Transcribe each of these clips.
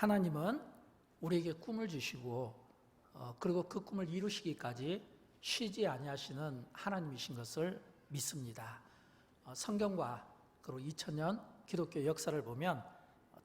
하나님은 우리에게 꿈을 주시고 그리고 그 꿈을 이루시기까지 쉬지 아니하시는 하나님이신 것을 믿습니다. 성경과 그리고 2000년 기독교 역사를 보면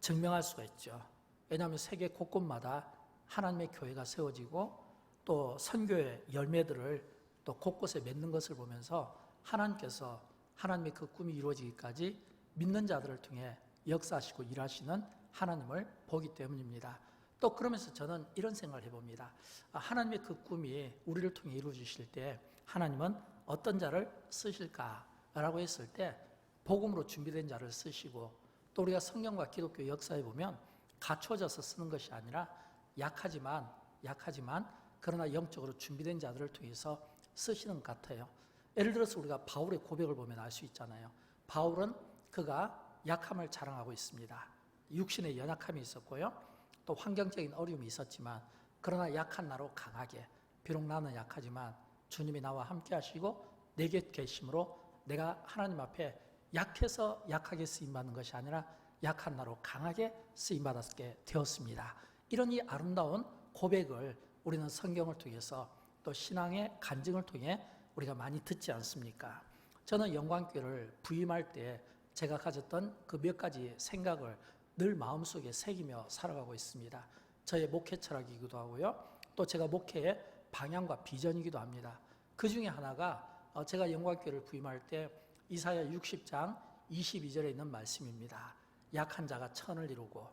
증명할 수가 있죠. 왜냐하면 세계 곳곳마다 하나님의 교회가 세워지고 또 선교의 열매들을 또 곳곳에 맺는 것을 보면서 하나님께서 하나님의 그 꿈이 이루어지기까지 믿는 자들을 통해 역사하시고 일하시는 하나님을 보기 때문입니다. 또 그러면서 저는 이런 생각을 해봅니다. 하나님의 그 꿈이 우리를 통해 이루어지실 때 하나님은 어떤 자를 쓰실까라고 했을 때 복음으로 준비된 자를 쓰시고 또 우리가 성경과 기독교 역사에 보면 갖춰져서 쓰는 것이 아니라 약하지만 그러나 영적으로 준비된 자들을 통해서 쓰시는 것 같아요. 예를 들어서 우리가 바울의 고백을 보면 알 수 있잖아요. 바울은 그가 약함을 자랑하고 있습니다. 육신의 연약함이 있었고요. 또 환경적인 어려움이 있었지만 그러나 약한 나로 강하게 비록 나는 약하지만 주님이 나와 함께 하시고 내게 계심으로 내가 하나님 앞에 약해서 약하게 쓰임받는 것이 아니라 약한 나로 강하게 쓰임받았게 되었습니다. 이런 이 아름다운 고백을 우리는 성경을 통해서 또 신앙의 간증을 통해 우리가 많이 듣지 않습니까? 저는 영광교회를 부임할 때 제가 가졌던 그 몇 가지 생각을 늘 마음속에 새기며 살아가고 있습니다. 저의 목회 철학이기도 하고요. 또 제가 목회의 방향과 비전이기도 합니다. 그 중에 하나가 제가 영광교회를 부임할 때 이사야 60장 22절에 있는 말씀입니다. 약한 자가 천을 이루고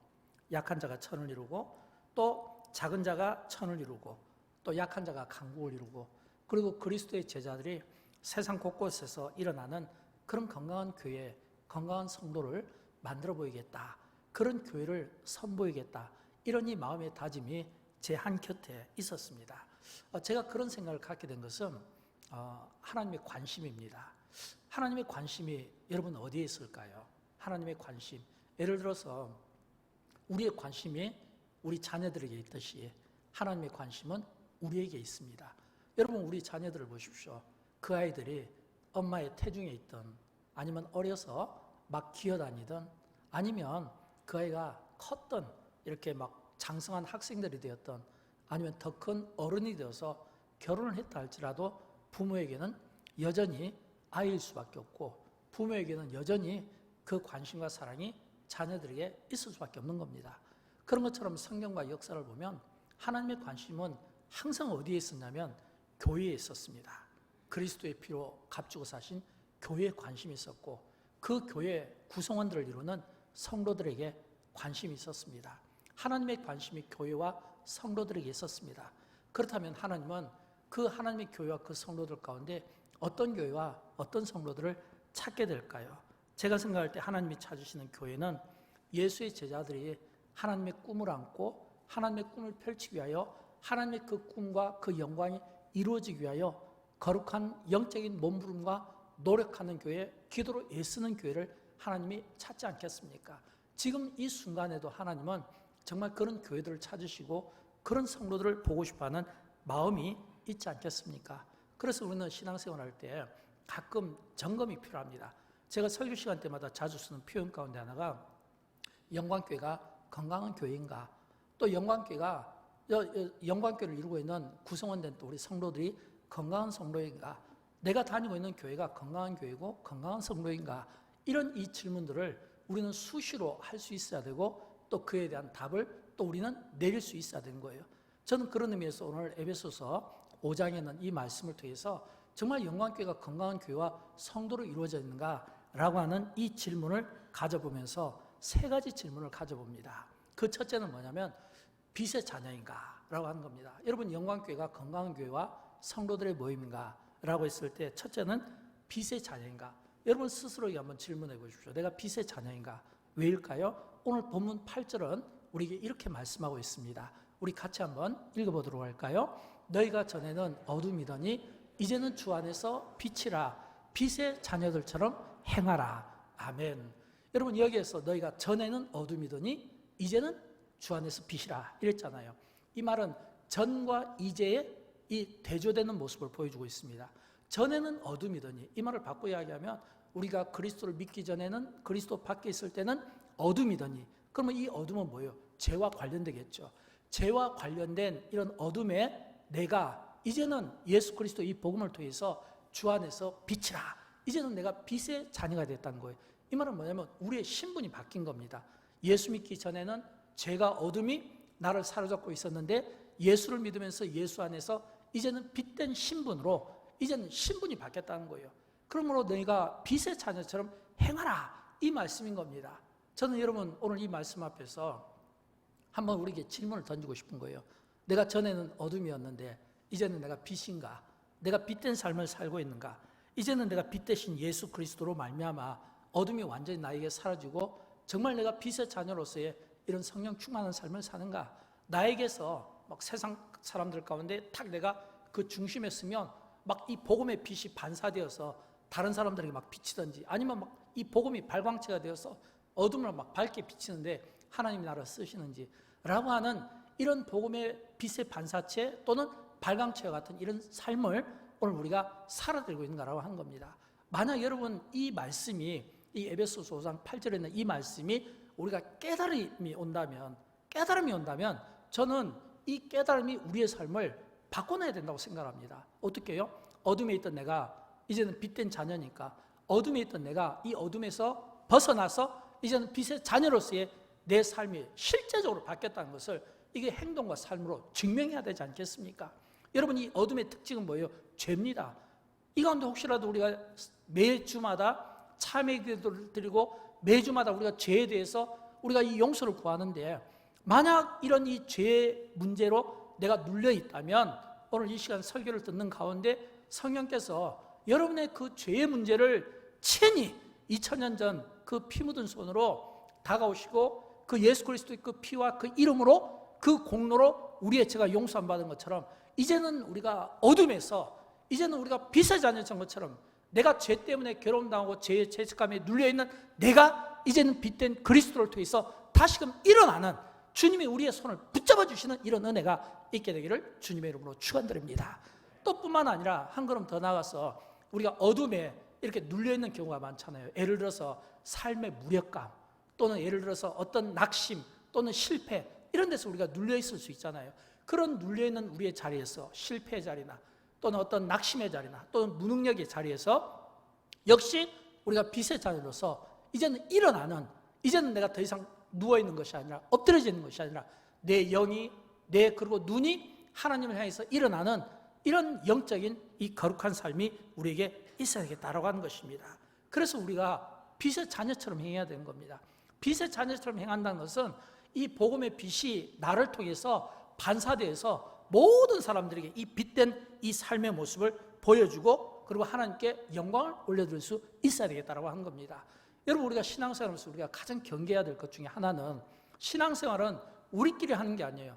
또 작은 자가 천을 이루고 또 약한 자가 강국을 이루고 그리고 그리스도의 제자들이 세상 곳곳에서 일어나는 그런 건강한 교회, 건강한 성도를 만들어 보이겠다. 그런 교회를 선보이겠다. 이런 이 마음의 다짐이 제 한 곁에 있었습니다. 제가 그런 생각을 갖게 된 것은 하나님의 관심입니다. 하나님의 관심이 여러분 어디에 있을까요? 하나님의 관심. 예를 들어서 우리의 관심이 우리 자녀들에게 있듯이 하나님의 관심은 우리에게 있습니다. 여러분 우리 자녀들을 보십시오. 그 아이들이 엄마의 태중에 있든 아니면 어려서 막 기어다니든 아니면 그 아이가 컸든 이렇게 막 장성한 학생들이 되었든 아니면 더 큰 어른이 되어서 결혼을 했다 할지라도 부모에게는 여전히 아이일 수밖에 없고 부모에게는 여전히 그 관심과 사랑이 자녀들에게 있을 수밖에 없는 겁니다. 그런 것처럼 성경과 역사를 보면 하나님의 관심은 항상 어디에 있었냐면 교회에 있었습니다. 그리스도의 피로 값주고 사신 교회에 관심이 있었고 그 교회 구성원들을 이루는 성도들에게 관심이 있었습니다. 하나님의 관심이 교회와 성도들에게 있었습니다. 그렇다면 하나님은 그 하나님의 교회와 그 성도들 가운데 어떤 교회와 어떤 성도들을 찾게 될까요? 제가 생각할 때 하나님이 찾으시는 교회는 예수의 제자들이 하나님의 꿈을 안고 하나님의 꿈을 펼치기 위하여 하나님의 그 꿈과 그 영광이 이루어지기 위하여 거룩한 영적인 몸부림과 노력하는 교회, 기도로 애쓰는 교회를 하나님이 찾지 않겠습니까? 지금 이 순간에도 하나님은 정말 그런 교회들을 찾으시고 그런 성도들을 보고 싶어하는 마음이 있지 않겠습니까? 그래서 우리는 신앙생활할 때 가끔 점검이 필요합니다. 제가 설교 시간 때마다 자주 쓰는 표현 가운데 하나가 영광교회가 건강한 교회인가, 또 영광교회를 이루고 있는 구성원된 또 우리 성도들이 건강한 성도인가, 내가 다니고 있는 교회가 건강한 교회고 건강한 성도인가, 이런 이 질문들을 우리는 수시로 할 수 있어야 되고 또 그에 대한 답을 또 우리는 내릴 수 있어야 되는 거예요. 저는 그런 의미에서 오늘 에베소서 5장에 있는 이 말씀을 통해서 정말 영광교회가 건강한 교회와 성도로 이루어져 있는가라고 하는 이 질문을 가져보면서 세 가지 질문을 가져봅니다. 그 첫째는 뭐냐면 빛의 자녀인가? 라고 하는 겁니다. 여러분 영광교회가 건강한 교회와 성도들의 모임인가? 라고 했을 때 첫째는 빛의 자녀인가? 여러분 스스로에게 한번 질문해 보십시오. 내가 빛의 자녀인가? 왜일까요? 오늘 본문 8절은 우리에게 이렇게 말씀하고 있습니다. 우리 같이 한번 읽어보도록 할까요? 너희가 전에는 어둠이더니 이제는 주 안에서 빛이라. 빛의 자녀들처럼 행하라. 아멘. 여러분 여기에서 너희가 전에는 어둠이더니 이제는 주 안에서 빛이라 이랬잖아요. 이 말은 전과 이제의 이 대조되는 모습을 보여주고 있습니다. 전에는 어둠이더니, 이 말을 바꿔 이야기하면 우리가 그리스도를 믿기 전에는, 그리스도 밖에 있을 때는 어둠이더니, 그러면 이 어둠은 뭐예요? 죄와 관련되겠죠. 죄와 관련된 이런 어둠에 내가 이제는 예수 그리스도 이 복음을 통해서 주 안에서 빛이라. 이제는 내가 빛의 자녀가 됐다는 거예요. 이 말은 뭐냐면 우리의 신분이 바뀐 겁니다. 예수 믿기 전에는 죄가 어둠이 나를 사로잡고 있었는데 예수를 믿으면서 예수 안에서 이제는 빛된 신분으로 이제는 신분이 바뀌었다는 거예요. 그러므로 너희가 빛의 자녀처럼 행하라. 이 말씀인 겁니다. 저는 여러분 오늘 이 말씀 앞에서 한번 우리에게 질문을 던지고 싶은 거예요. 내가 전에는 어둠이었는데 이제는 내가 빛인가? 내가 빛된 삶을 살고 있는가? 이제는 내가 빛 대신 예수 그리스도로 말미암아 어둠이 완전히 나에게 사라지고 정말 내가 빛의 자녀로서의 이런 성령 충만한 삶을 사는가? 나에게서 막 세상 사람들 가운데 탁 내가 그 중심에 서면 막 이 복음의 빛이 반사되어서 다른 사람들에게 막 비치든지 아니면 막 이 복음이 발광체가 되어서 어둠을 막 밝게 비치는데 하나님이 나를 쓰시는지 라고 하는 이런 복음의 빛의 반사체 또는 발광체와 같은 이런 삶을 오늘 우리가 살아들고 있는가라고 하는 겁니다. 만약 여러분 이 말씀이 이 에베소서 5장 8절에 있는 이 말씀이 우리가 깨달음이 온다면 저는 이 깨달음이 우리의 삶을 바꿔내야 된다고 생각합니다. 어떻게 해요? 어둠에 있던 내가 이제는 빛된 자녀니까 어둠에 있던 내가 이 어둠에서 벗어나서 이제는 빛의 자녀로서의 내 삶이 실제적으로 바뀌었다는 것을 이게 행동과 삶으로 증명해야 되지 않겠습니까? 여러분 이 어둠의 특징은 뭐예요? 죄입니다. 이 가운데 혹시라도 우리가 매주마다 참회 기도를 드리고 매주마다 우리가 죄에 대해서 우리가 이 용서를 구하는데 만약 이런 이 죄의 문제로 내가 눌려 있다면 오늘 이 시간 설교를 듣는 가운데 성령께서 여러분의 그 죄의 문제를 친히 2000년 전 그 피 묻은 손으로 다가오시고 그 예수 그리스도의 그 피와 그 이름으로 그 공로로 우리의 죄가 용서함 받은 것처럼 이제는 우리가 어둠에서 이제는 우리가 빛의 자녀인 것처럼 내가 죄 때문에 괴로움당하고 죄의 죄책감에 눌려있는 내가 이제는 빛된 그리스도를 통해서 다시금 일어나는 주님이 우리의 손을 붙잡아 주시는 이런 은혜가 있게 되기를 주님의 이름으로 축원드립니다. 또 뿐만 아니라 한 걸음 더 나가서 우리가 어둠에 이렇게 눌려있는 경우가 많잖아요. 예를 들어서 삶의 무력감 또는 예를 들어서 어떤 낙심 또는 실패 이런 데서 우리가 눌려있을 수 있잖아요. 그런 눌려있는 우리의 자리에서 실패의 자리나 또는 어떤 낙심의 자리나 또는 무능력의 자리에서 역시 우리가 빛의 자리로서 이제는 일어나는 이제는 내가 더 이상 누워있는 것이 아니라 엎드려져 있는 것이 아니라 내 영이 내 그리고 눈이 하나님을 향해서 일어나는 이런 영적인 이 거룩한 삶이 우리에게 있어야 되겠다라고 하는 것입니다. 그래서 우리가 빛의 자녀처럼 행해야 되는 겁니다. 빛의 자녀처럼 행한다는 것은 이 복음의 빛이 나를 통해서 반사되어서 모든 사람들에게 이 빛된 이 삶의 모습을 보여주고 그리고 하나님께 영광을 올려드릴 수 있어야 되겠다라고 하는 겁니다. 여러분 우리가 신앙생활하면서 우리가 가장 경계해야 될 것 중에 하나는 신앙생활은 우리끼리 하는 게 아니에요.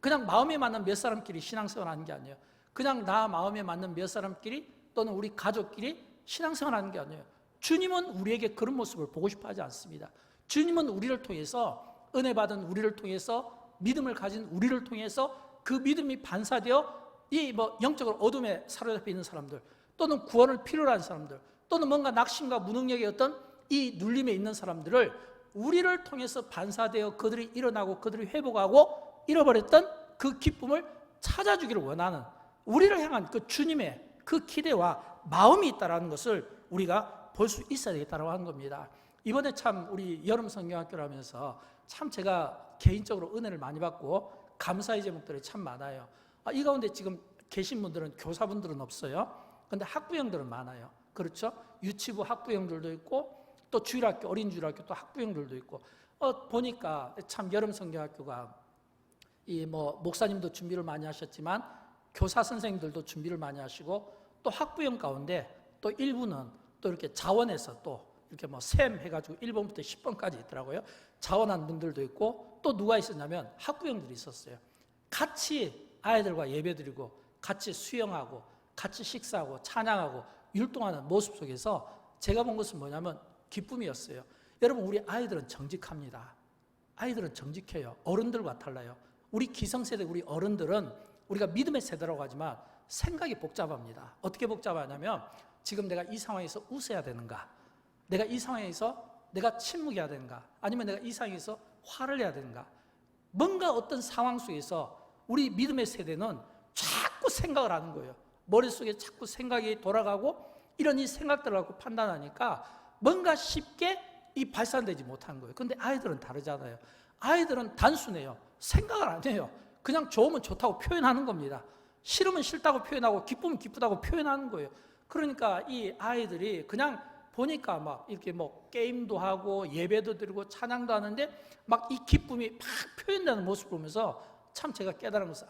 그냥 마음에 맞는 몇 사람끼리 신앙생활 하는 게 아니에요. 그냥 나 마음에 맞는 몇 사람끼리 또는 우리 가족끼리 신앙생활 하는 게 아니에요. 주님은 우리에게 그런 모습을 보고 싶어 하지 않습니다. 주님은 우리를 통해서 은혜 받은 우리를 통해서 믿음을 가진 우리를 통해서 그 믿음이 반사되어 이 영적으로 어둠에 사로잡혀 있는 사람들 또는 구원을 필요로 하는 사람들 또는 뭔가 낙심과 무능력의 어떤 이 눌림에 있는 사람들을 우리를 통해서 반사되어 그들이 일어나고 그들이 회복하고 잃어버렸던 그 기쁨을 찾아주기를 원하는 우리를 향한 그 주님의 그 기대와 마음이 있다는 것을 우리가 볼 수 있어야 되겠다고 하는 겁니다. 이번에 참 우리 여름 성경학교를 하면서 참 제가 개인적으로 은혜를 많이 받고 감사의 제목들이 참 많아요. 이 가운데 지금 계신 분들은 교사분들은 없어요. 그런데 학부형들은 많아요. 그렇죠? 유치부 학부형들도 있고 또 주일학교, 어린 주일학교 또 학부형들도 있고 보니까 참 여름 성경학교가 목사님도 준비를 많이 하셨지만 교사 선생님들도 준비를 많이 하시고 또 학부형 가운데 또 일부는 또 이렇게 자원해서 또 이렇게 셈 해가지고 1번부터 10번까지 있더라고요. 자원한 분들도 있고 또 누가 있었냐면 학부형들이 있었어요. 같이 아이들과 예배드리고 같이 수영하고 같이 식사하고 찬양하고 율동하는 모습 속에서 제가 본 것은 뭐냐면 기쁨이었어요. 여러분 우리 아이들은 정직합니다. 아이들은 정직해요. 어른들과 달라요. 우리 기성세대 우리 어른들은 우리가 믿음의 세대라고 하지만 생각이 복잡합니다. 어떻게 복잡하냐면 지금 내가 이 상황에서 웃어야 되는가? 내가 이 상황에서 내가 침묵해야 되는가? 아니면 내가 이 상황에서 화를 내야 되는가? 뭔가 어떤 상황 속에서 우리 믿음의 세대는 자꾸 생각을 하는 거예요. 머릿속에 자꾸 생각이 돌아가고 이런 이 생각들을 갖고 판단하니까 뭔가 쉽게 이 발산되지 못하는 거예요. 근데 아이들은 다르잖아요. 아이들은 단순해요. 생각을 안 해요. 그냥 좋으면 좋다고 표현하는 겁니다. 싫으면 싫다고 표현하고 기쁘면 기쁘다고 표현하는 거예요. 그러니까 이 아이들이 그냥 보니까 막 이렇게 뭐 게임도 하고 예배도 드리고 찬양도 하는데 막 이 기쁨이 막 표현되는 모습을 보면서 참 제가 깨달은 것은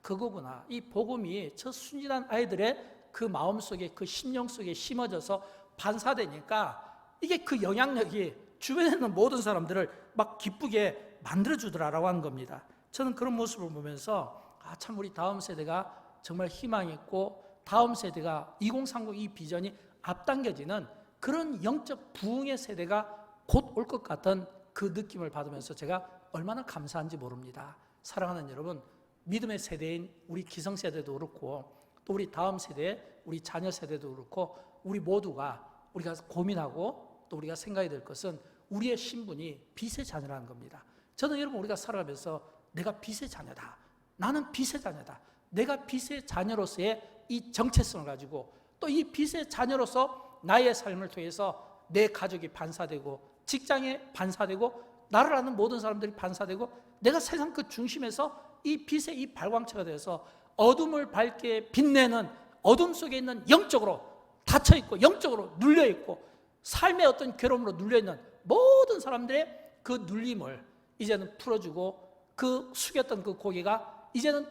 그거구나. 이 복음이 저 순진한 아이들의 그 마음속에 그 심령 속에 심어져서 반사되니까 이게 그 영향력이 주변에 있는 모든 사람들을 막 기쁘게 만들어주더라라고 하는 겁니다. 저는 그런 모습을 보면서 참 우리 다음 세대가 정말 희망이 있고 다음 세대가 2030 이 비전이 앞당겨지는 그런 영적 부흥의 세대가 곧 올 것 같은 그 느낌을 받으면서 제가 얼마나 감사한지 모릅니다. 사랑하는 여러분, 믿음의 세대인 우리 기성세대도 그렇고 또 우리 다음 세대, 우리 자녀 세대도 그렇고 우리 모두가 우리가 고민하고 또 우리가 생각이 될 것은 우리의 신분이 빛의 자녀라는 겁니다. 저는 여러분 우리가 살아가면서 내가 빛의 자녀다. 나는 빛의 자녀다. 내가 빛의 자녀로서의 이 정체성을 가지고 또 이 빛의 자녀로서 나의 삶을 통해서 내 가족이 반사되고 직장에 반사되고 나를 아는 모든 사람들이 반사되고 내가 세상 그 중심에서 이 빛의 이 발광체가 되어서 어둠을 밝게 빛내는 어둠 속에 있는 영적으로 닫혀있고 영적으로 눌려있고 삶의 어떤 괴로움으로 눌려있는 모든 사람들의 그 눌림을 이제는 풀어주고 그 숙였던 그 고개가 이제는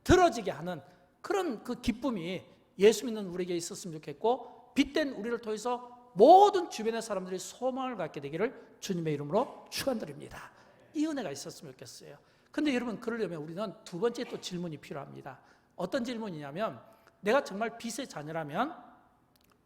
들어지게 하는 그런 그 기쁨이 예수 믿는 우리에게 있었으면 좋겠고 빛된 우리를 통해서 모든 주변의 사람들이 소망을 갖게 되기를 주님의 이름으로 축원드립니다. 이 은혜가 있었으면 좋겠어요. 근데 여러분 그러려면 우리는 두 번째 또 질문이 필요합니다. 어떤 질문이냐면 내가 정말 빛의 자녀라면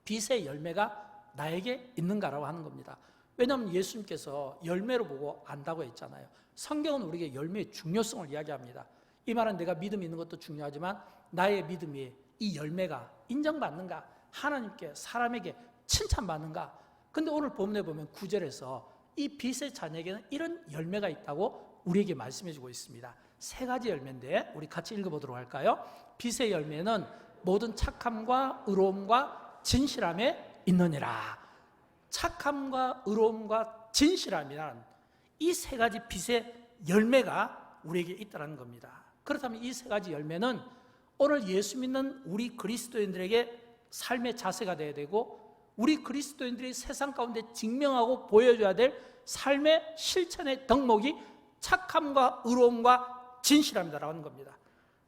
빛의 열매가 나에게 있는가라고 하는 겁니다. 왜냐하면 예수님께서 열매로 보고 안다고 했잖아요. 성경은 우리에게 열매의 중요성을 이야기합니다. 이 말은 내가 믿음이 있는 것도 중요하지만 나의 믿음이 이 열매가 인정받는가, 하나님께 사람에게 칭찬받는가. 근데 오늘 본문에 보면 9절에서 이 빛의 자녀에게는 이런 열매가 있다고 우리에게 말씀해 주고 있습니다. 세 가지 열매인데 우리 같이 읽어보도록 할까요? 빛의 열매는 모든 착함과 의로움과 진실함에 있느니라. 착함과 의로움과 진실함이란 이 세 가지 빛의 열매가 우리에게 있다는 겁니다. 그렇다면 이 세 가지 열매는 오늘 예수 믿는 우리 그리스도인들에게 삶의 자세가 되어야 되고 우리 그리스도인들이 세상 가운데 증명하고 보여줘야 될 삶의 실천의 덕목이 착함과 의로움과 진실함이라고 하는 겁니다.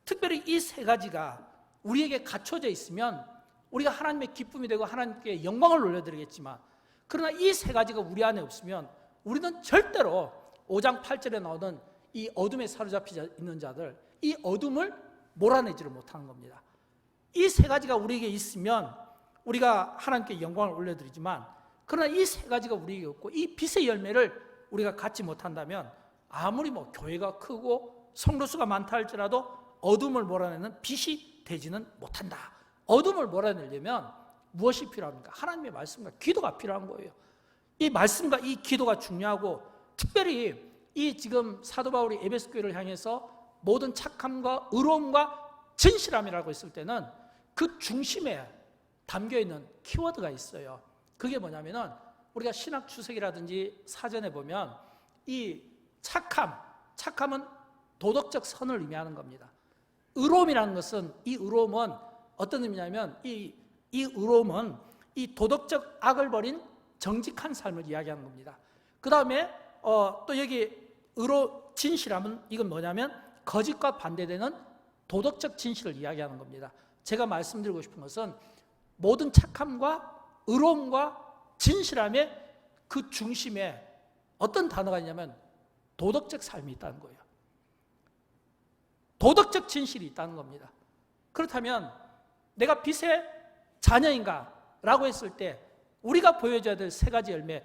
특별히 이 세 가지가 우리에게 갖춰져 있으면 우리가 하나님의 기쁨이 되고 하나님께 영광을 올려드리겠지만 그러나 이 세 가지가 우리 안에 없으면 우리는 절대로 5장 8절에 나오는 이 어둠에 사로잡혀 있는 자들 이 어둠을 몰아내지를 못하는 겁니다. 이 세 가지가 우리에게 있으면 우리가 하나님께 영광을 올려드리지만 그러나 이 세 가지가 우리에게 없고 이 빛의 열매를 우리가 갖지 못한다면 아무리 뭐 교회가 크고 성도수가 많다 할지라도 어둠을 몰아내는 빛이 되지는 못한다. 어둠을 몰아내려면 무엇이 필요합니까? 하나님의 말씀과 기도가 필요한 거예요. 이 말씀과 이 기도가 중요하고 특별히 이 지금 사도 바울이 에베소 교회를 향해서 모든 착함과 의로움과 진실함이라고 했을 때는 그 중심에 담겨있는 키워드가 있어요. 그게 뭐냐면은 우리가 신학 추석이라든지 사전에 보면 이 착함은 도덕적 선을 의미하는 겁니다. 의로움이라는 것은 이 의로움은 어떤 의미냐면 이 의로움은 이 도덕적 악을 버린 정직한 삶을 이야기하는 겁니다. 그 다음에 또 여기 진실함은 이건 뭐냐면 거짓과 반대되는 도덕적 진실을 이야기하는 겁니다. 제가 말씀드리고 싶은 것은 모든 착함과 의로움과 진실함의 그 중심에 어떤 단어가 있냐면 도덕적 삶이 있다는 거예요. 도덕적 진실이 있다는 겁니다. 그렇다면 내가 빛의 자녀인가? 라고 했을 때 우리가 보여줘야 될 세 가지 열매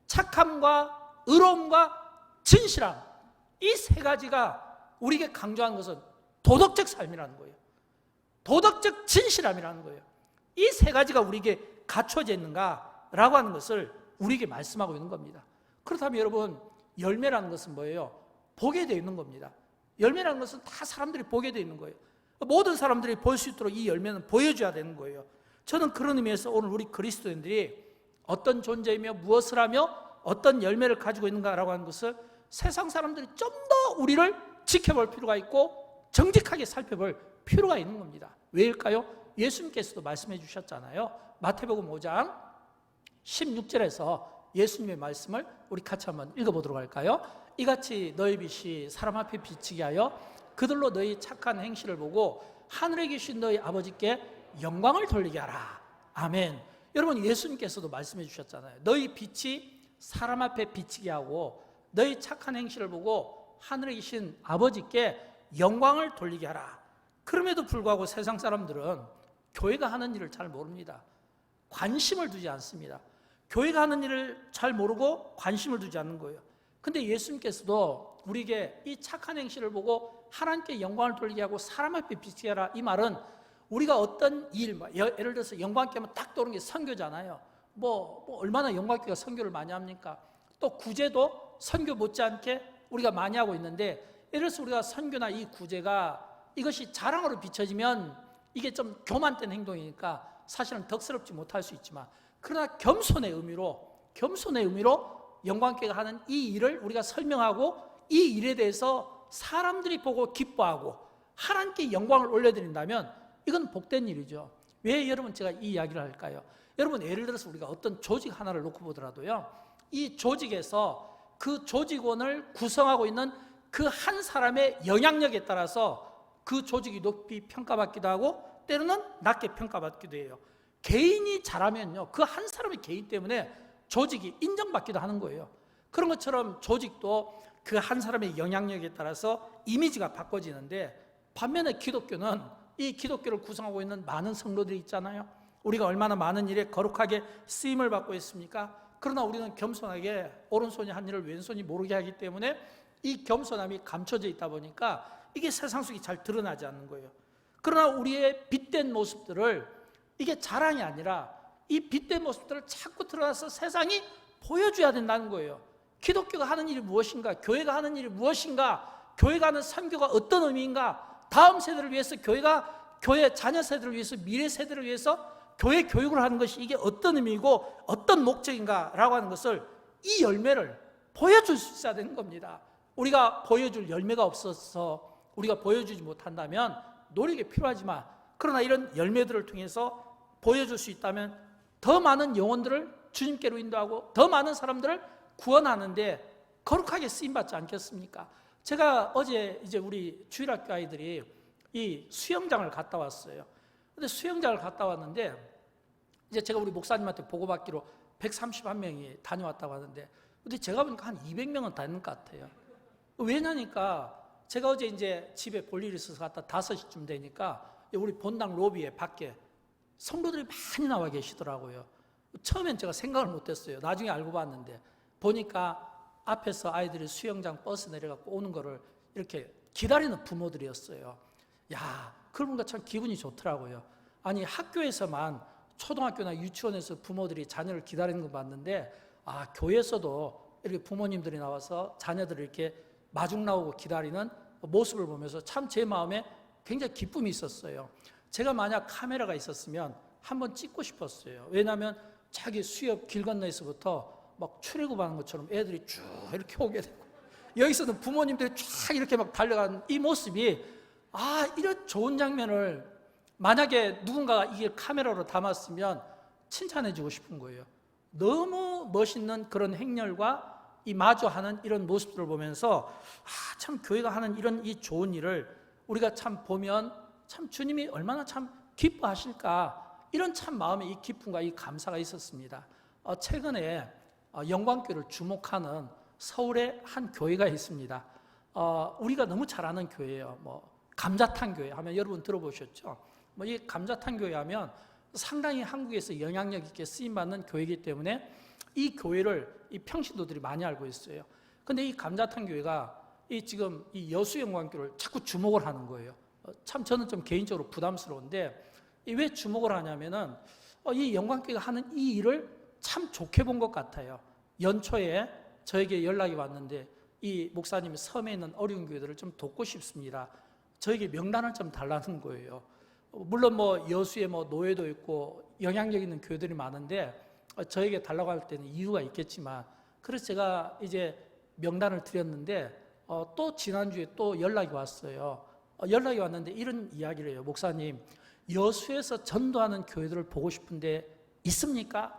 착함과 의로움과 진실함 이 세 가지가 우리에게 강조하는 것은 도덕적 삶이라는 거예요. 도덕적 진실함이라는 거예요. 이 세 가지가 우리에게 갖춰져 있는가라고 하는 것을 우리에게 말씀하고 있는 겁니다. 그렇다면 여러분 열매라는 것은 뭐예요? 보게 되어 있는 겁니다. 열매라는 것은 다 사람들이 보게 되어 있는 거예요. 모든 사람들이 볼 수 있도록 이 열매는 보여줘야 되는 거예요. 저는 그런 의미에서 오늘 우리 그리스도인들이 어떤 존재이며 무엇을 하며 어떤 열매를 가지고 있는가라고 하는 것을 세상 사람들이 좀 더 우리를 지켜볼 필요가 있고 정직하게 살펴볼 필요가 있는 겁니다. 왜일까요? 예수님께서도 말씀해 주셨잖아요. 마태복음 5장 16절에서 예수님의 말씀을 우리 같이 한번 읽어보도록 할까요? 이같이 너희 빛이 사람 앞에 비치게 하여 그들로 너희 착한 행실을 보고 하늘에 계신 너희 아버지께 영광을 돌리게 하라. 아멘. 여러분, 예수님께서도 말씀해 주셨잖아요. 너희 빛이 사람 앞에 비치게 하고 너희 착한 행실을 보고 하늘에 계신 아버지께 영광을 돌리게 하라. 그럼에도 불구하고 세상 사람들은 교회가 하는 일을 잘 모릅니다. 관심을 두지 않습니다. 교회가 하는 일을 잘 모르고 관심을 두지 않는 거예요. 근데 예수님께서도 우리에게 이 착한 행실을 보고 하나님께 영광을 돌리게 하고 사람 앞에 비치게 하라, 이 말은 우리가 어떤 일, 예를 들어서 영광께 하면 딱 떠오르는 게 선교잖아요. 얼마나 영광교회가 선교를 많이 합니까? 또 구제도 선교 못지않게 우리가 많이 하고 있는데, 예를 들어서 우리가 선교나 이 구제가 이것이 자랑으로 비춰지면 이게 좀 교만된 행동이니까 사실은 덕스럽지 못할 수 있지만, 그러나 겸손의 의미로 영광교회가 하는 이 일을 우리가 설명하고 이 일에 대해서 사람들이 보고 기뻐하고 하나님께 영광을 올려드린다면 이건 복된 일이죠. 왜 여러분 제가 이 이야기를 할까요? 여러분, 예를 들어서 우리가 어떤 조직 하나를 놓고 보더라도요, 이 조직에서 그 조직원을 구성하고 있는 그 한 사람의 영향력에 따라서 그 조직이 높이 평가받기도 하고 때로는 낮게 평가받기도 해요. 개인이 잘하면요, 그 한 사람의 개인 때문에 조직이 인정받기도 하는 거예요. 그런 것처럼 조직도 그 한 사람의 영향력에 따라서 이미지가 바꿔지는데, 반면에 기독교는 이 기독교를 구성하고 있는 많은 성도들이 있잖아요. 우리가 얼마나 많은 일에 거룩하게 쓰임을 받고 있습니까? 그러나 우리는 겸손하게 오른손이 한 일을 왼손이 모르게 하기 때문에 이 겸손함이 감춰져 있다 보니까 이게 세상 속에 잘 드러나지 않는 거예요. 그러나 우리의 빛된 모습들을, 이게 자랑이 아니라 이 빛된 모습들을 자꾸 드러나서 세상이 보여줘야 된다는 거예요. 기독교가 하는 일이 무엇인가? 교회가 하는 일이 무엇인가? 교회가 하는 선교가 어떤 의미인가? 다음 세대를 위해서 교회 자녀 세대를 위해서, 미래 세대를 위해서 교회 교육을 하는 것이 이게 어떤 의미이고 어떤 목적인가라고 하는 것을, 이 열매를 보여줄 수 있어야 되는 겁니다. 우리가 보여줄 열매가 없어서 우리가 보여주지 못한다면 노력이 필요하지만, 그러나 이런 열매들을 통해서 보여줄 수 있다면 더 많은 영혼들을 주님께로 인도하고 더 많은 사람들을 구원하는데 거룩하게 쓰임받지 않겠습니까? 제가 어제 이제 우리 주일학교 아이들이 이 수영장을 갔다 왔어요. 근데 수영장을 갔다 왔는데, 이제 제가 우리 목사님한테 보고받기로 131명이 다녀왔다고 하는데, 근데 제가 보니까 한 200명은 다닌 것 같아요. 왜냐니까 제가 어제 이제 집에 볼 일이 있어서 갔다 5시쯤 되니까 우리 본당 로비에 밖에 성도들이 많이 나와 계시더라고요. 처음엔 제가 생각을 못했어요. 나중에 알고 봤는데, 보니까 앞에서 아이들이 수영장 버스 내려갖고 오는 거를 이렇게 기다리는 부모들이었어요. 야, 그러니까 참 기분이 좋더라고요. 아니, 학교에서만, 초등학교나 유치원에서 부모들이 자녀를 기다리는 거 봤는데, 교회에서도 이렇게 부모님들이 나와서 자녀들을 이렇게 마중 나오고 기다리는 모습을 보면서 참 제 마음에 굉장히 기쁨이 있었어요. 제가 만약 카메라가 있었으면 한번 찍고 싶었어요. 왜냐하면 자기 수협 길 건너에서부터 막 출애굽하는 것처럼 애들이 쭉 이렇게 오게 되고, 여기서는 부모님들이 쫙 이렇게 막 달려가는 이 모습이, 이런 좋은 장면을 만약에 누군가가 이게 카메라로 담았으면 칭찬해주고 싶은 거예요. 너무 멋있는 그런 행렬과 이 마주하는 이런 모습들을 보면서, 참 교회가 하는 이런 이 좋은 일을 우리가 참 보면 참 주님이 얼마나 참 기뻐하실까, 이런 참 마음의 이 기쁨과 이 감사가 있었습니다. 최근에 영광교회를 주목하는 서울의 한 교회가 있습니다. 우리가 너무 잘 아는 교회예요. 감자탕 교회 하면 여러분 들어보셨죠? 이 감자탕 교회 하면 상당히 한국에서 영향력 있게 쓰임받는 교회이기 때문에 이 교회를 이 평신도들이 많이 알고 있어요. 근데 이 감자탕 교회가 지금 이 여수영광교를 자꾸 주목을 하는 거예요. 참 저는 좀 개인적으로 부담스러운데, 왜 주목을 하냐면은 이 영광교회가 하는 이 일을 참 좋게 본 것 같아요. 연초에 저에게 연락이 왔는데, 이 목사님이 섬에 있는 어려운 교회들을 좀 돕고 싶습니다. 저에게 명단을 좀 달라는 거예요. 물론 뭐 여수에 뭐 노예도 있고 영향력 있는 교회들이 많은데 저에게 달라고 할 때는 이유가 있겠지만, 그래서 제가 이제 명단을 드렸는데 또 지난주에 또 연락이 왔어요. 연락이 왔는데 이런 이야기를 해요. 목사님, 여수에서 전도하는 교회들을 보고 싶은데 있습니까?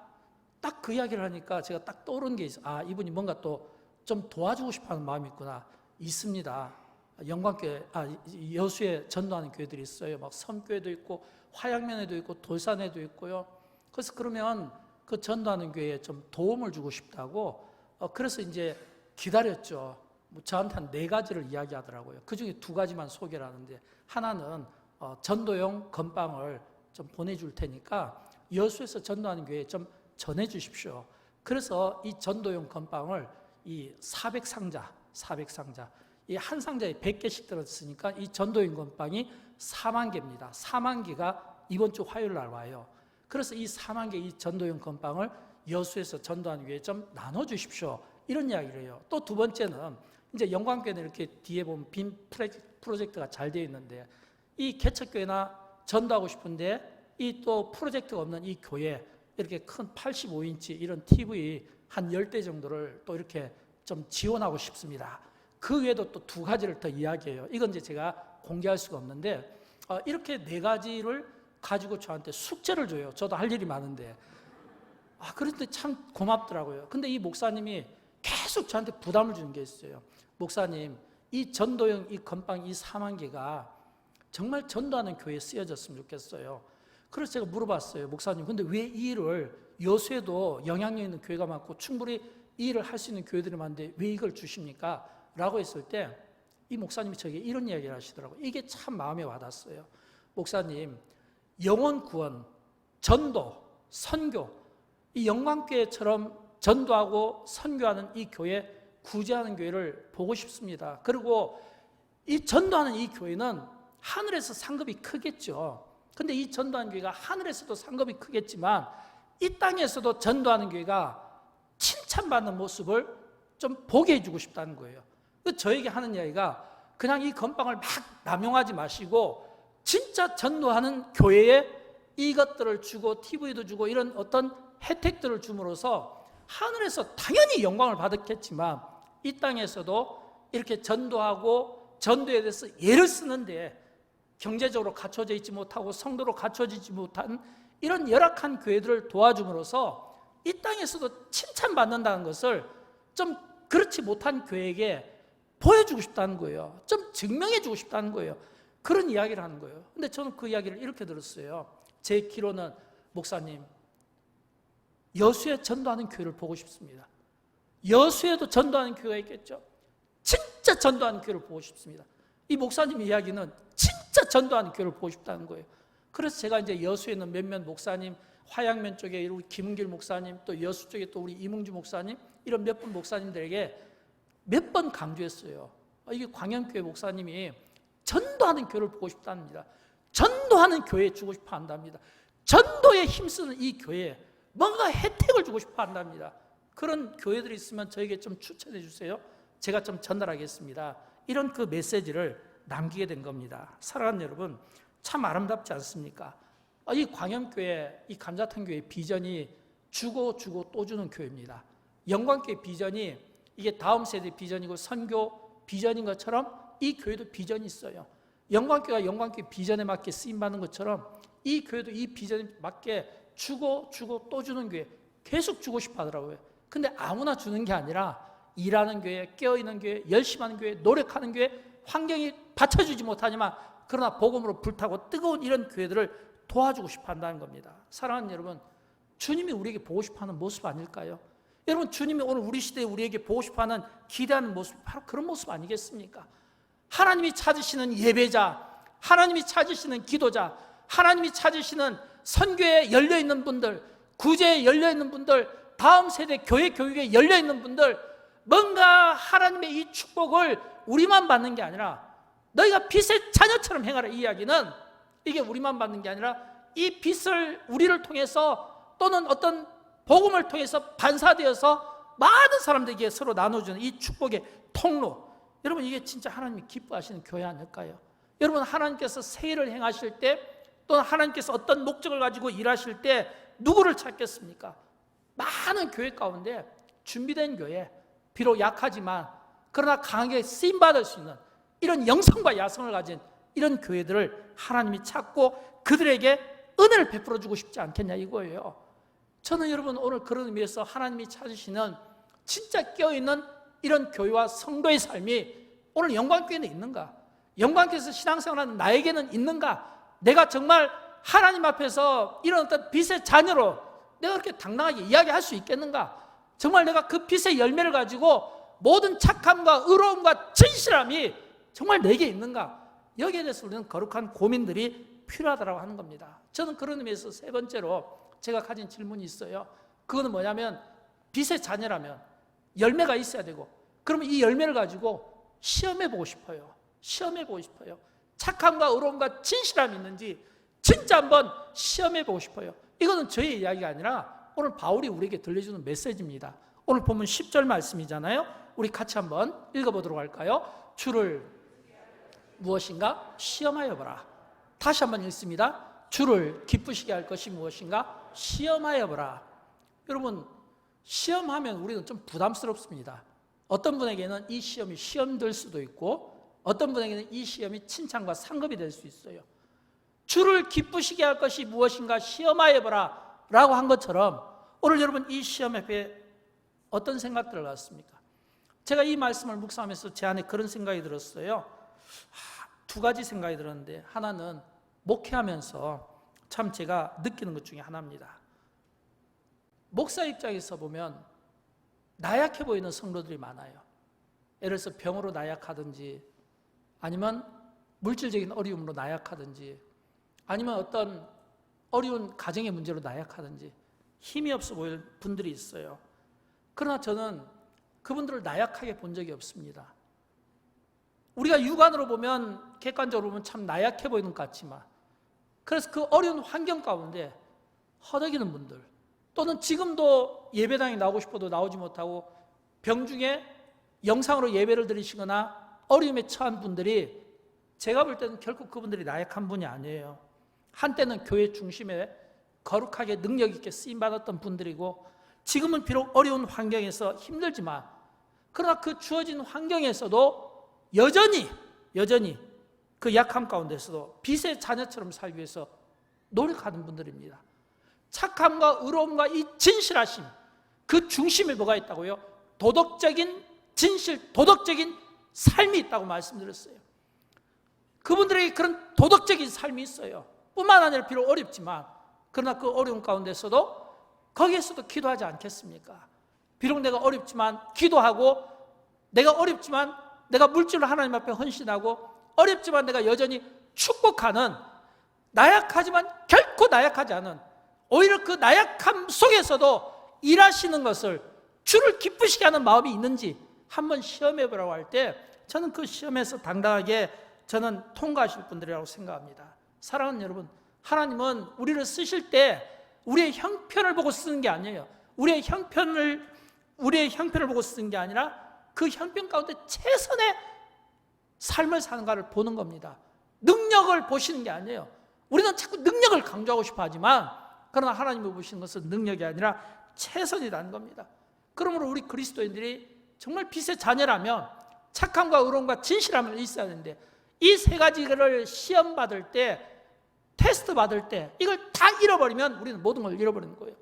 딱 그 이야기를 하니까 제가 딱 떠오른 게 있어요. 아, 이분이 뭔가 또 좀 도와주고 싶어하는 마음이 있구나. 있습니다. 영광교회, 여수에 전도하는 교회들이 있어요. 막 섬교회도 있고 화양면에도 있고 돌산에도 있고요. 그래서 그러면 그 전도하는 교회에 좀 도움을 주고 싶다고, 그래서 이제 기다렸죠. 저한테 한 4가지를 이야기하더라고요. 그 중에 2가지만 소개를 하는데, 하나는 전도용 건빵을 좀 보내줄 테니까 여수에서 전도하는 교회에 좀 전해주십시오. 그래서 이 전도용 건빵을 이 400상자, 이 한 상자에 100개씩 들었으니까 이 전도용 건빵이 4만 개입니다. 4만 개가 이번 주 화요일 날 와요. 그래서 이 4만 개 이 전도용 건빵을 여수에서 전도하는 교회에 좀 나눠주십시오. 이런 이야기를 해요. 또 2번째는 이제 영광교회는 이렇게 뒤에 보면 빔 프로젝트가 잘 되어 있는데, 이 개척교회나 전도하고 싶은데 이 또 프로젝트가 없는 이 교회, 이렇게 큰 85인치 이런 TV 한 10대 정도를 또 이렇게 좀 지원하고 싶습니다. 그 외에도 또 2가지를 더 이야기해요. 이건 이제 제가 공개할 수가 없는데, 이렇게 4가지를 가지고 저한테 숙제를 줘요. 저도 할 일이 많은데. 그런데 참 고맙더라고요. 근데 이 목사님이 계속 저한테 부담을 주는 게 있어요. 목사님, 이 전도용 이 건빵 이 4만 개가 정말 전도하는 교회에 쓰여졌으면 좋겠어요. 그래서 제가 물어봤어요. 목사님, 근데 왜 이 일을, 여수에도 영향력 있는 교회가 많고 충분히 이 일을 할 수 있는 교회들이 많은데 왜 이걸 주십니까? 라고 했을 때 이 목사님이 저에게 이런 이야기를 하시더라고요. 이게 참 마음에 와닿았어요. 목사님, 영혼 구원, 전도, 선교, 이 영광교회처럼 전도하고 선교하는 이 교회, 구제하는 교회를 보고 싶습니다. 그리고 이 전도하는 이 교회는 하늘에서 상급이 크겠죠. 근데 이 전도하는 교회가 하늘에서도 상급이 크겠지만 이 땅에서도 전도하는 교회가 칭찬받는 모습을 좀 보게 해주고 싶다는 거예요. 저에게 하는 이야기가, 그냥 이 건빵을 막 남용하지 마시고 진짜 전도하는 교회에 이것들을 주고 TV도 주고 이런 어떤 혜택들을 줌으로써 하늘에서 당연히 영광을 받았겠지만 이 땅에서도 이렇게 전도하고 전도에 대해서 예를 쓰는데 경제적으로 갖춰져 있지 못하고 성도로 갖춰지지 못한 이런 열악한 교회들을 도와줌으로써 이 땅에서도 칭찬받는다는 것을 좀 그렇지 못한 교회에게 보여주고 싶다는 거예요. 좀 증명해주고 싶다는 거예요. 그런 이야기를 하는 거예요. 근데 저는 그 이야기를 이렇게 들었어요. 제 기로는, 목사님, 여수에 전도하는 교회를 보고 싶습니다. 여수에도 전도하는 교회가 있겠죠. 진짜 전도하는 교회를 보고 싶습니다. 이 목사님 이야기는 진짜 전도하는 교회를 보고 싶다는 거예요. 그래서 제가 이제 여수에 있는 몇몇 목사님, 화양면 쪽에 우리 김은길 목사님, 또 여수 쪽에 또 우리 이몽주 목사님, 이런 몇 분 목사님들에게 몇 번 강조했어요. 이게 광현교회 목사님이 전도하는 교회를 보고 싶답니다. 전도하는 교회에 주고 싶어 한답니다. 전도에 힘쓰는 이 교회에 뭔가 혜택을 주고 싶어 한답니다. 그런 교회들이 있으면 저에게 좀 추천해 주세요. 제가 좀 전달하겠습니다. 이런 그 메시지를 남기게 된 겁니다. 사랑하는 여러분, 참 아름답지 않습니까? 이 광현교회, 이 감자탕교회 비전이 주고 또 주는 교회입니다. 영광교회 비전이 이게 다음 세대 비전이고 선교 비전인 것처럼 이 교회도 비전이 있어요. 영광교회가 영광교회 비전에 맞게 쓰임받는 것처럼 이 교회도 이 비전에 맞게 주고 또 주는 교회, 계속 주고 싶어 하더라고요. 근데 아무나 주는 게 아니라 일하는 교회, 깨어있는 교회, 열심히 하는 교회, 노력하는 교회, 환경이 받쳐주지 못하지만 그러나 복음으로 불타고 뜨거운 이런 교회들을 도와주고 싶어 한다는 겁니다. 사랑하는 여러분, 주님이 우리에게 보고 싶어하는 모습 아닐까요? 여러분, 주님이 오늘 우리 시대에 우리에게 보고 싶어하는 기대하는 모습이 바로 그런 모습 아니겠습니까? 하나님이 찾으시는 예배자, 하나님이 찾으시는 기도자, 하나님이 찾으시는 선교에 열려있는 분들, 구제에 열려있는 분들, 다음 세대 교회 교육에 열려있는 분들, 뭔가 하나님의 이 축복을 우리만 받는 게 아니라 너희가 빛의 자녀처럼 행하라, 이 이야기는 이게 우리만 받는 게 아니라 이 빛을 우리를 통해서 또는 어떤 복음을 통해서 반사되어서 많은 사람들에게 서로 나눠주는 이 축복의 통로. 여러분, 이게 진짜 하나님이 기뻐하시는 교회 아닐까요? 여러분, 하나님께서 세일을 행하실 때, 또는 하나님께서 어떤 목적을 가지고 일하실 때 누구를 찾겠습니까? 많은 교회 가운데 준비된 교회, 비록 약하지만 그러나 강하게 쓰임받을 수 있는 이런 영성과 야성을 가진 이런 교회들을 하나님이 찾고 그들에게 은혜를 베풀어 주고 싶지 않겠냐 이거예요. 저는 여러분, 오늘 그런 의미에서 하나님이 찾으시는 진짜 깨어있는 이런 교회와 성도의 삶이 오늘 영광교회는 있는가? 영광교회에서 신앙생활하는 나에게는 있는가? 내가 정말 하나님 앞에서 이런 어떤 빛의 자녀로 내가 그렇게 당당하게 이야기할 수 있겠는가? 정말 내가 그 빛의 열매를 가지고 모든 착함과 의로움과 진실함이 정말 내게 있는가? 여기에 대해서 우리는 거룩한 고민들이 필요하다고 하는 겁니다. 저는 그런 의미에서 세 번째로 제가 가진 질문이 있어요. 그거는 뭐냐면, 빛의 자녀라면 열매가 있어야 되고, 그러면 이 열매를 가지고 시험해 보고 싶어요. 시험해 보고 싶어요. 착함과 의로움과 진실함이 있는지 진짜 한번 시험해 보고 싶어요. 이거는 저의 이야기가 아니라 오늘 바울이 우리에게 들려주는 메시지입니다. 오늘 보면 10절 말씀이잖아요. 우리 같이 한번 읽어보도록 할까요? 주를 무엇인가 시험하여 보라. 다시 한번 읽습니다. 주를 기쁘시게 할 것이 무엇인가 시험하여 보라. 여러분, 시험하면 우리는 좀 부담스럽습니다. 어떤 분에게는 이 시험이 시험될 수도 있고, 어떤 분에게는 이 시험이 칭찬과 상급이 될 수 있어요. 주를 기쁘시게 할 것이 무엇인가 시험하여 보라 라고 한 것처럼, 오늘 여러분 이 시험 앞에 어떤 생각들을 갖습니까? 제가 이 말씀을 묵상하면서 제 안에 그런 생각이 들었어요. 두 가지 생각이 들었는데, 하나는 목회하면서 참 제가 느끼는 것 중에 하나입니다. 목사 입장에서 보면 나약해 보이는 성도들이 많아요. 예를 들어서 병으로 나약하든지, 아니면 물질적인 어려움으로 나약하든지, 아니면 어떤 어려운 가정의 문제로 나약하든지 힘이 없어 보일 분들이 있어요. 그러나 저는 그분들을 나약하게 본 적이 없습니다. 우리가 육안으로 보면, 객관적으로 보면 참 나약해 보이는 것 같지만, 그래서 그 어려운 환경 가운데 허덕이는 분들, 또는 지금도 예배당에 나오고 싶어도 나오지 못하고 병 중에 영상으로 예배를 드리시거나 어려움에 처한 분들이, 제가 볼 때는 결코 그분들이 나약한 분이 아니에요. 한때는 교회 중심에 거룩하게 능력 있게 쓰임받았던 분들이고, 지금은 비록 어려운 환경에서 힘들지만, 그러나 그 주어진 환경에서도 여전히 그 약함 가운데서도 빛의 자녀처럼 살기 위해서 노력하는 분들입니다. 착함과 의로움과 이 진실하심, 그 중심에 뭐가 있다고요? 도덕적인 진실, 도덕적인 삶이 있다고 말씀드렸어요. 그분들에게 그런 도덕적인 삶이 있어요. 뿐만 아니라 비록 어렵지만, 그러나 그 어려움 가운데서도 거기에서도 기도하지 않겠습니까? 비록 내가 어렵지만 기도하고, 내가 어렵지만 내가 물질로 하나님 앞에 헌신하고, 어렵지만 내가 여전히 축복하는, 나약하지만 결코 나약하지 않은, 오히려 그 나약함 속에서도 일하시는 것을, 주를 기쁘시게 하는 마음이 있는지 한번 시험해 보라고 할 때, 저는 그 시험에서 당당하게 저는 통과하실 분들이라고 생각합니다. 사랑하는 여러분, 하나님은 우리를 쓰실 때 우리의 형편을 보고 쓰는 게 아니에요. 우리의 형편을 보고 쓰는 게 아니라 그 형편 가운데 최선의 삶을 사는가를 보는 겁니다. 능력을 보시는 게 아니에요. 우리는 자꾸 능력을 강조하고 싶어 하지만, 그러나 하나님이 보시는 것은 능력이 아니라 최선이라는 겁니다. 그러므로 우리 그리스도인들이 정말 빛의 자녀라면 착함과 의로움과 진실함을 있어야 하는데, 이 세 가지를 시험 받을 때, 테스트 받을 때 이걸 다 잃어버리면 우리는 모든 걸 잃어버리는 거예요.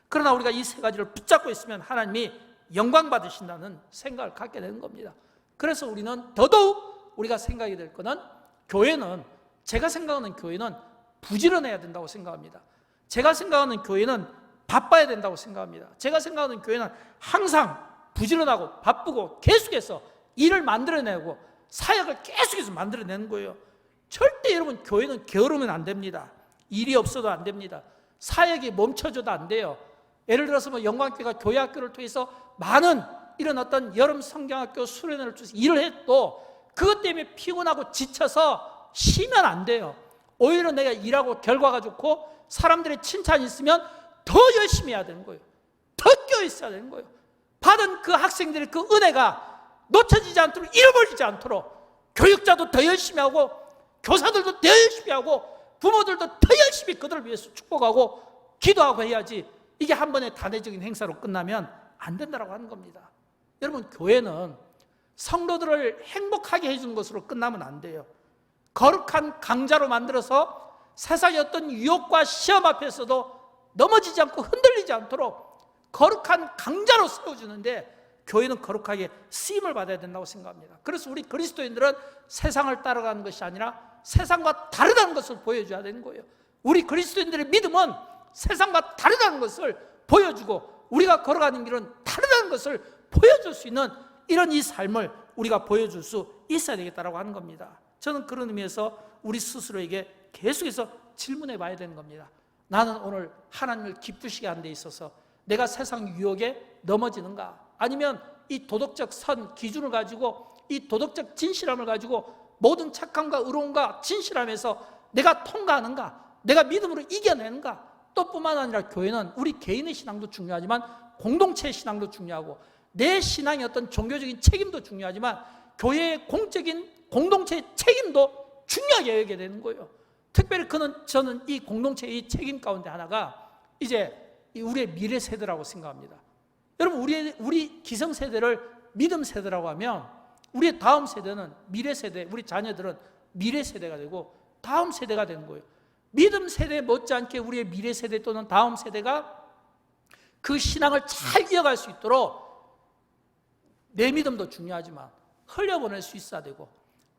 그러나 우리가 이 세 가지를 붙잡고 있으면 하나님이 영광 받으신다는 생각을 갖게 되는 겁니다. 그래서 우리는 더더욱 우리가 생각이 될 것은, 교회는, 제가 생각하는 교회는 부지런해야 된다고 생각합니다. 제가 생각하는 교회는 바빠야 된다고 생각합니다. 제가 생각하는 교회는 항상 부지런하고 바쁘고 계속해서 일을 만들어내고 사역을 계속해서 만들어내는 거예요. 절대 여러분, 교회는 게으르면 안 됩니다. 일이 없어도 안 됩니다. 사역이 멈춰져도 안 돼요. 예를 들어서 영광교회가 교회학교를 통해서 많은 이런 어떤 여름 성경학교 수련회를 통해서 일을 해도 그것 때문에 피곤하고 지쳐서 쉬면 안 돼요. 오히려 내가 일하고 결과가 좋고 사람들의 칭찬이 있으면 더 열심히 해야 되는 거예요. 더 껴 있어야 되는 거예요. 받은 그 학생들의 그 은혜가 놓쳐지지 않도록, 잃어버리지 않도록 교육자도 더 열심히 하고 교사들도 더 열심히 하고 부모들도 더 열심히 그들을 위해서 축복하고 기도하고 해야지, 이게 한 번의 단회적인 행사로 끝나면 안 된다고 하는 겁니다. 여러분, 교회는 성도들을 행복하게 해주는 것으로 끝나면 안 돼요. 거룩한 강자로 만들어서 세상의 어떤 유혹과 시험 앞에서도 넘어지지 않고 흔들리지 않도록 거룩한 강자로 세워주는데, 교회는 거룩하게 쓰임을 받아야 된다고 생각합니다. 그래서 우리 그리스도인들은 세상을 따라가는 것이 아니라 세상과 다르다는 것을 보여줘야 되는 거예요. 우리 그리스도인들의 믿음은 세상과 다르다는 것을 보여주고, 우리가 걸어가는 길은 다르다는 것을 보여줄 수 있는 이런 이 삶을 우리가 보여줄 수 있어야 되겠다고 하는 겁니다. 저는 그런 의미에서 우리 스스로에게 계속해서 질문해 봐야 되는 겁니다. 나는 오늘 하나님을 기쁘시게 하는 데 있어서 내가 세상 유혹에 넘어지는가? 아니면 이 도덕적 선 기준을 가지고, 이 도덕적 진실함을 가지고 모든 착함과 의로움과 진실함에서 내가 통과하는가? 내가 믿음으로 이겨내는가? 또 뿐만 아니라 교회는 우리 개인의 신앙도 중요하지만 공동체의 신앙도 중요하고, 내 신앙의 어떤 종교적인 책임도 중요하지만 교회의 공적인 공동체의 책임도 중요하게 여기게 되는 거예요. 특별히 저는 이 공동체의 책임 가운데 하나가 이제 우리의 미래 세대라고 생각합니다. 여러분, 우리 기성 세대를 믿음 세대라고 하면 우리의 다음 세대는 미래 세대, 우리 자녀들은 미래 세대가 되고 다음 세대가 되는 거예요. 믿음 세대 못지않게 우리의 미래 세대 또는 다음 세대가 그 신앙을 잘 이어갈 수 있도록 내 믿음도 중요하지만 흘려보낼 수 있어야 되고,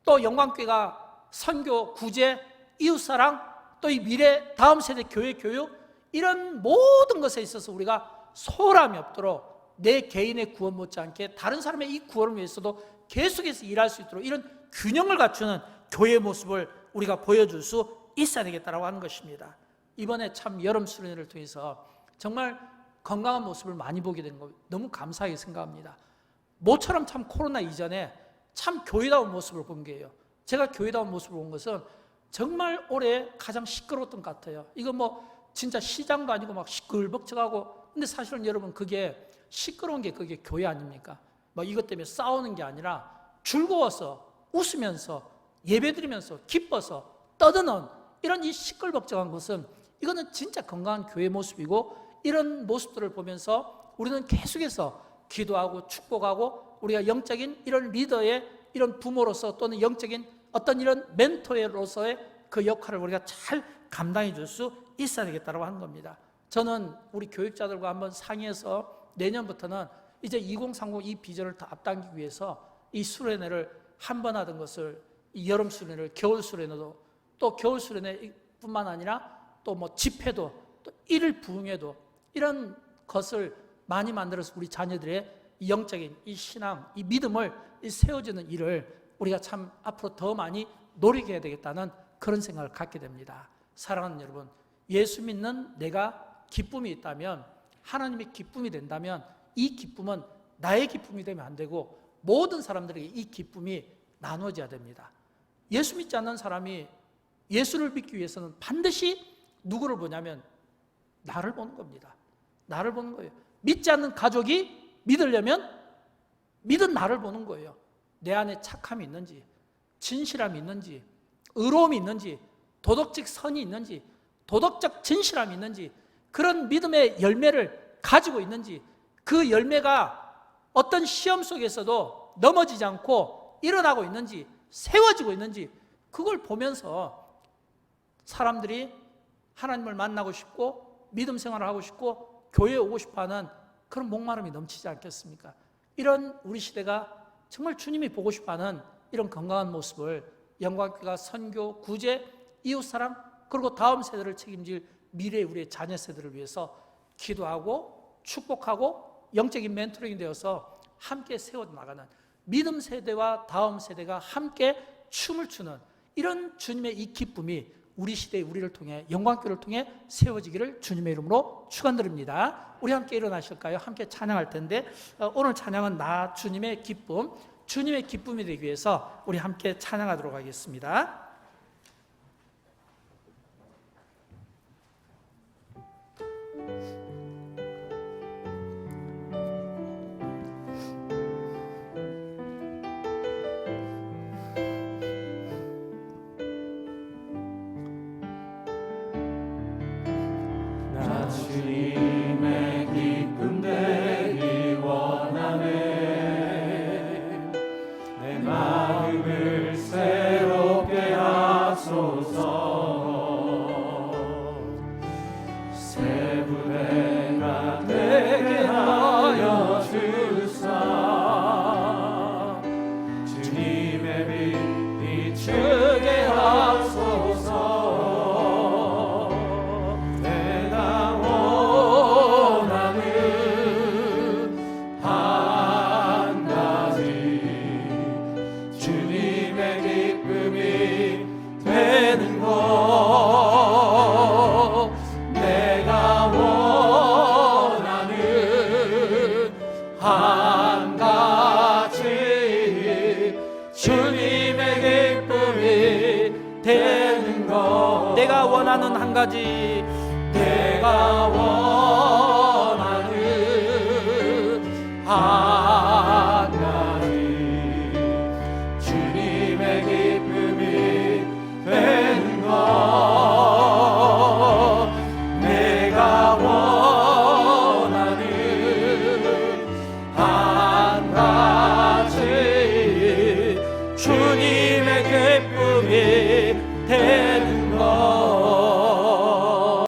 또 영광교회가 선교, 구제, 이웃사랑, 또 이 미래 다음 세대 교회 교육, 이런 모든 것에 있어서 우리가 소홀함이 없도록 내 개인의 구원 못지않게 다른 사람의 이 구원을 위해서도 계속해서 일할 수 있도록 이런 균형을 갖추는 교회의 모습을 우리가 보여줄 수 있어야 되겠다고 하는 것입니다. 이번에 참 여름 수련회를 통해서 정말 건강한 모습을 많이 보게 된 거 너무 감사하게 생각합니다. 모처럼 참 코로나 이전에 참 교회다운 모습을 본 게요. 제가 교회다운 모습을 본 것은 정말 올해 가장 시끄러웠던 것 같아요. 이거 뭐 진짜 시장도 아니고 막 시끌벅적하고, 근데 사실은 여러분 그게 시끄러운 게 그게 교회 아닙니까? 뭐 이것 때문에 싸우는 게 아니라 즐거워서 웃으면서 예배드리면서 기뻐서 떠드는 이런 이 시끌벅적한 것은, 이거는 진짜 건강한 교회 모습이고, 이런 모습들을 보면서 우리는 계속해서 기도하고 축복하고, 우리가 영적인 이런 리더의 이런 부모로서 또는 영적인 어떤 이런 멘토로서의 그 역할을 우리가 잘 감당해 줄 수 있어야 되겠다고 하는 겁니다. 저는 우리 교육자들과 한번 상의해서 내년부터는 이제 2030 이 비전을 더 앞당기기 위해서 이 수련회를 한 번 하던 것을, 이 여름 수련회를 겨울 수련회도, 또 겨울 수련회뿐만 아니라 또 뭐 집회도, 또 일일 부흥회도, 이런 것을 많이 만들어서 우리 자녀들의 이 영적인 이 신앙, 이 믿음을 세워주는 일을 우리가 참 앞으로 더 많이 노력해야 되겠다는 그런 생각을 갖게 됩니다. 사랑하는 여러분, 예수 믿는 내가 기쁨이 있다면, 하나님의 기쁨이 된다면, 이 기쁨은 나의 기쁨이 되면 안 되고 모든 사람들에게 이 기쁨이 나눠져야 됩니다. 예수 믿지 않는 사람이 예수를 믿기 위해서는 반드시 누구를 보냐면 나를 보는 겁니다. 나를 보는 거예요. 믿지 않는 가족이 믿으려면 믿은 나를 보는 거예요. 내 안에 착함이 있는지, 진실함이 있는지, 의로움이 있는지, 도덕적 선이 있는지, 도덕적 진실함이 있는지, 그런 믿음의 열매를 가지고 있는지, 그 열매가 어떤 시험 속에서도 넘어지지 않고 일어나고 있는지, 세워지고 있는지, 그걸 보면서 사람들이 하나님을 만나고 싶고 믿음 생활을 하고 싶고 교회에 오고 싶어하는 그런 목마름이 넘치지 않겠습니까? 이런 우리 시대가 정말 주님이 보고 싶어하는 이런 건강한 모습을 영광교회가 선교, 구제, 이웃사랑, 그리고 다음 세대를 책임질 미래의 우리의 자녀 세대를 위해서 기도하고 축복하고 영적인 멘토링이 되어서 함께 세워나가는 믿음 세대와 다음 세대가 함께 춤을 추는 이런 주님의 이 기쁨이 우리 시대의 우리를 통해, 영광교회를 통해 세워지기를 주님의 이름으로 축원드립니다. 우리 함께 일어나실까요? 함께 찬양할 텐데, 오늘 찬양은 나 주님의 기쁨, 주님의 기쁨이 되기 위해서 우리 함께 찬양하도록 하겠습니다. 주님의 기쁨 되기 원하네. 내 마음을 새롭게 하소서. 새 부대가 되게 하여 주사. 주님의 빛 비추게 하소서. 내가 원하는 한 가지 주님의 기쁨이 되는 것. 내가 원하는 한 가지 주님의 기쁨이 되는 것. 내가 원하는 한 가지, 내가 원하는 한